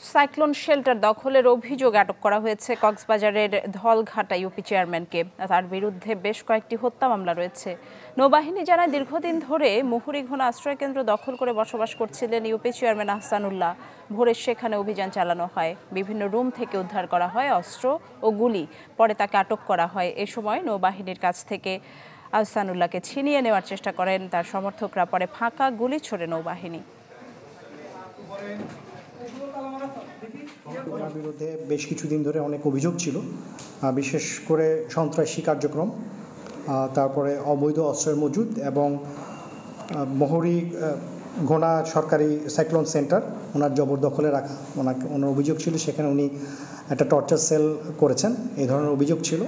Cyclone shelter দখলের অভিযোগ আটক করা হয়েছে কক্সবাজারের ধলঘাটা ইউপি চেয়ারম্যানকে। তার বিরুদ্ধে বেশ কয়েকটি হত্যা মামলা রয়েছে। নৌবাহিনী জানায় দীর্ঘদিন ধরে মুহুরীঘোনা আশ্রয়কেন্দ্র দখল করে বসবাস করছিলেন ইউপি চেয়ারম্যান আহসানুল্লাহ। ভোরে সেখানে অভিযান চালানো হয়, বিভিন্ন রুম থেকে উদ্ধার করা হয় অস্ত্র ও গুলি। পরে তাকে আটক করা হয়। এ সময় নৌবাহিনীর কাছ থেকে আহসানুল্লাহকে ছিনিয়ে নেওয়ার চেষ্টা করেন তার সমর্থকরা। পরে ফাঁকা গুলি ছোড়ে নৌবাহিনী। ওনার বিরুদ্ধে বেশ কিছুদিন ধরে অনেক অভিযোগ ছিল, বিশেষ করে সন্ত্রাসী কার্যক্রম, তারপরে অবৈধ অস্ত্রের মজুদ এবং মুহুরীঘোনা সরকারি সাইক্লোন সেন্টার ওনার জবরদখলে রাখা। ওনার অভিযোগ ছিল সেখানে উনি একটা টর্চার সেল করেছেন, এই ধরনের অভিযোগ ছিল।